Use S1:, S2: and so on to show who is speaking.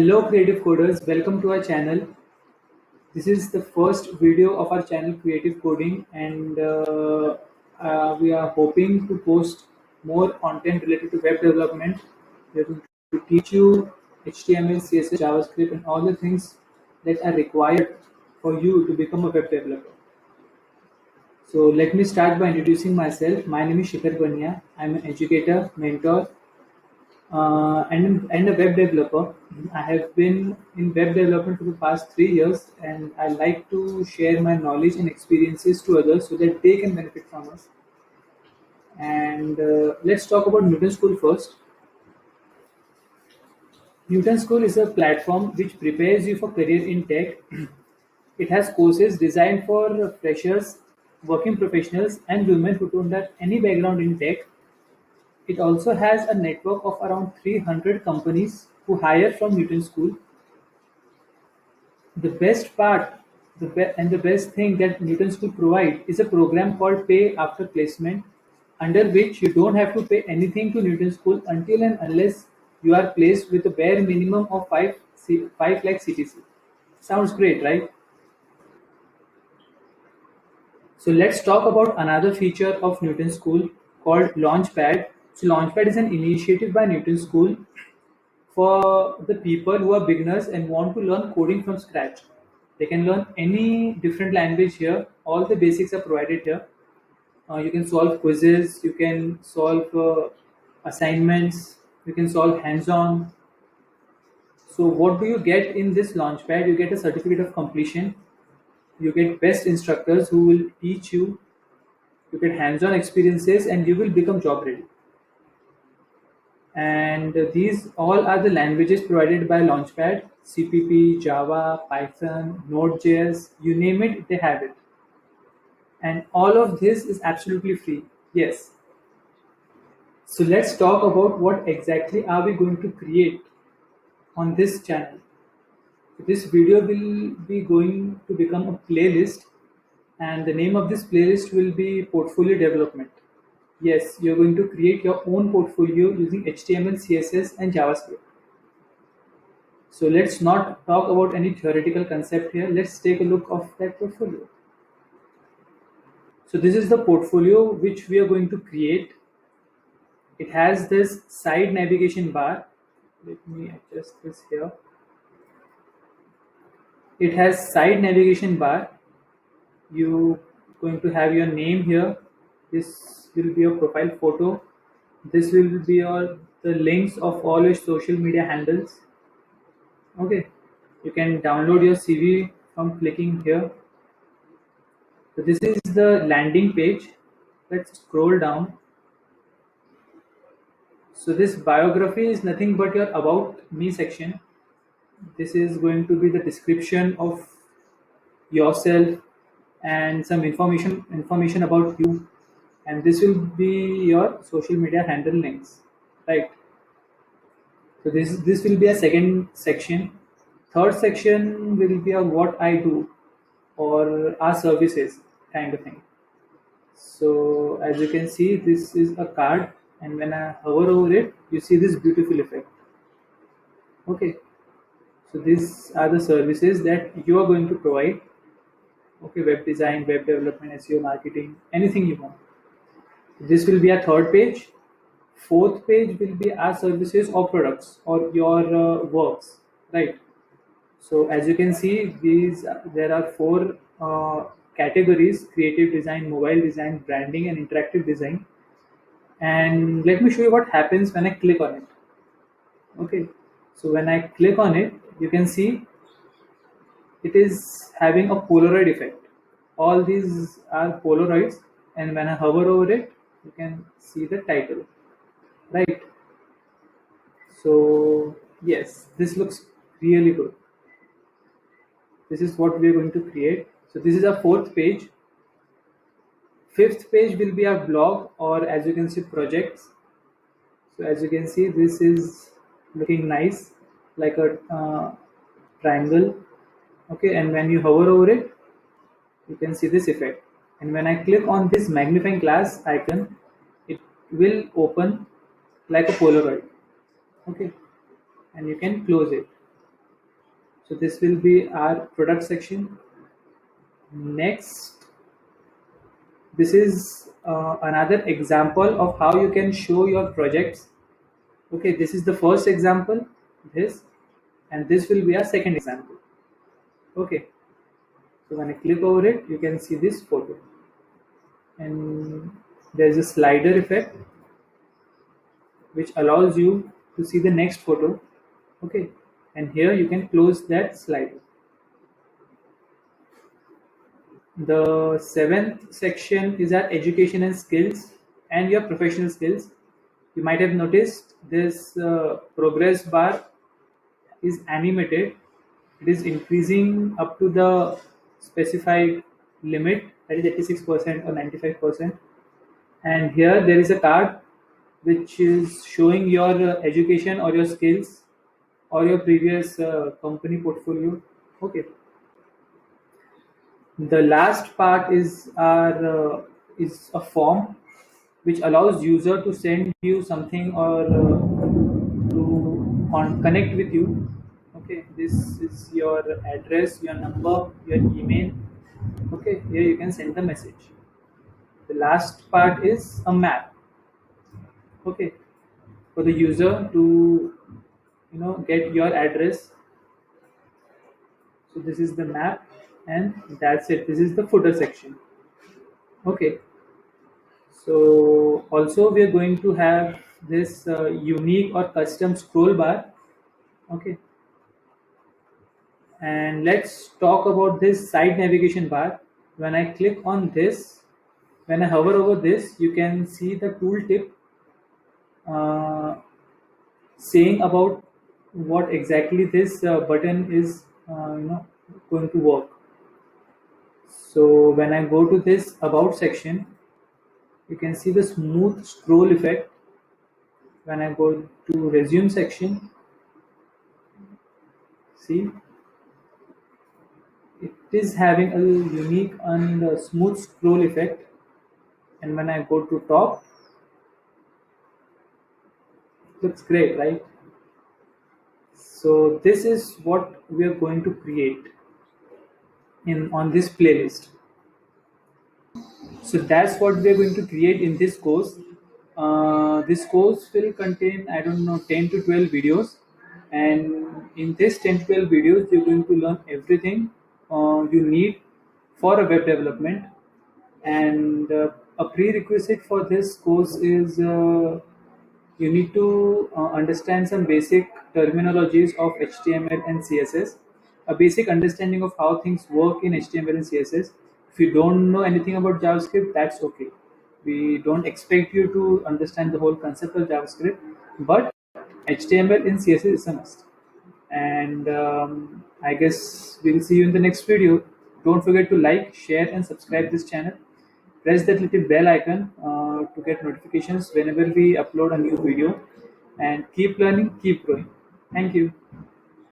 S1: Hello creative coders, welcome to our channel. This is the first video of our channel Creative Coding, and we are hoping to post more content related to web development. We are going to teach you HTML, CSS, JavaScript and all the things that are required for you to become a web developer. So let me start by introducing myself. My name is Shikhar Bania. I'm an educator, mentor, and a web developer. I have been in web development for the past 3 years, and I like to share my knowledge and experiences to others so that they can benefit from us. And let's talk about Newton School first. Newton School is a platform which prepares you for career in tech. It has courses designed for freshers, working professionals, and women who don't have any background in tech. It also has a network of around 300 companies who hire from Newton School. The best part and the best thing that Newton School provide is a program called Pay After Placement, under which you don't have to pay anything to Newton School until and unless you are placed with a bare minimum of 5 lakh CTC. Sounds great, right? So let's talk about another feature of Newton School called Launchpad. So Launchpad is an initiative by Newton School for the people who are beginners and want to learn coding from scratch. They can learn any different language here. All the basics are provided here. You can solve quizzes, you can solve assignments, you can solve hands-on. So what do you get in this Launchpad? You get a certificate of completion. You get best instructors who will teach you. You get hands-on experiences and you will become job ready. And these all are the languages provided by Launchpad: CPP, Java, Python, Node.js, you name it, they have it. And all of this is absolutely free. Yes. So let's talk about what exactly are we going to create on this channel. This video will be going to become a playlist, and the name of this playlist will be Portfolio Development. Yes, you're going to create your own portfolio using HTML, CSS, and JavaScript. So let's not talk about any theoretical concept here. Let's take a look of that portfolio. So this is the portfolio which we are going to create. It has this side navigation bar. Let me adjust this here. It has side navigation bar. You going to have your name here. This will be your profile photo. This will be the links of all your social media handles. Okay, you can download your CV from clicking here. So this is the landing page. Let's scroll down. So this biography is nothing but your about me section. This is going to be the description of yourself and some information about you, and this will be your social media handle links, right? So this will be a second section. Third section will be a what I do or our services kind of thing. So as you can see, this is a card, and when I hover over it, you see this beautiful effect. Okay, so these are the services that you are going to provide. Okay, web design, web development, SEO, marketing, anything you want. This will be a third page. Fourth page will be our services or products or your works, right? So as you can see, there are four categories: creative design, mobile design, branding, and interactive design. And let me show you what happens when I click on it. Okay, so when I click on it, you can see it is having a Polaroid effect. All these are Polaroids, and when I hover over it, you can see the title, right? So yes, this looks really good. This is what we are going to create. So this is our fourth page. Fifth page will be our blog, or as you can see, projects. So as you can see, this is looking nice, like a triangle. Okay, and when you hover over it, you can see this effect. And when I click on this magnifying glass icon, it will open like a Polaroid. Okay, and you can close it. So this will be our product section. Next, this is another example of how you can show your projects. Okay, this is the first example, this, and this will be our second example. Okay, so when I click over it, you can see this photo, and there's a slider effect which allows you to see the next photo. Okay, and here you can close that slider. The seventh section is our education and skills and your professional skills. You might have noticed this progress bar is animated. It is increasing up to the specified limit, that is 86% or 95%. And here there is a card which is showing your education or your skills or your previous company portfolio. Okay. The last part is a form which allows user to send you something or to connect with you. Okay, this is your address, your number, your email. Okay, here you can send the message. The last part is a map. Okay, for the user to get your address. So this is the map, and that's it. This is the footer section. Okay. So also we are going to have this unique or custom scroll bar. Okay, and let's talk about this side navigation bar. When I click on this, when I hover over this, you can see the tooltip uh, saying about what exactly this button is going to work. So when I go to this about section, you can see the smooth scroll effect. When I go to resume section, see, it is having a unique and smooth scroll effect. And when I go to top, it looks great, right? So this is what we are going to create in on this playlist. So that's what we are going to create in this course. This course will contain, I don't know, 10 to 12 videos, and in this 10 to 12 videos you're going to learn everything you need for a web development. And a prerequisite for this course is you need to understand some basic terminologies of HTML and CSS, a basic understanding of how things work in HTML and CSS. If you don't know anything about JavaScript, that's okay. We don't expect you to understand the whole concept of JavaScript, but HTML and CSS is a must. And I guess we'll see you in the next video. Don't forget to like, share, and subscribe this channel. Press that little bell icon to get notifications whenever we upload a new video. And keep learning, keep growing. Thank you.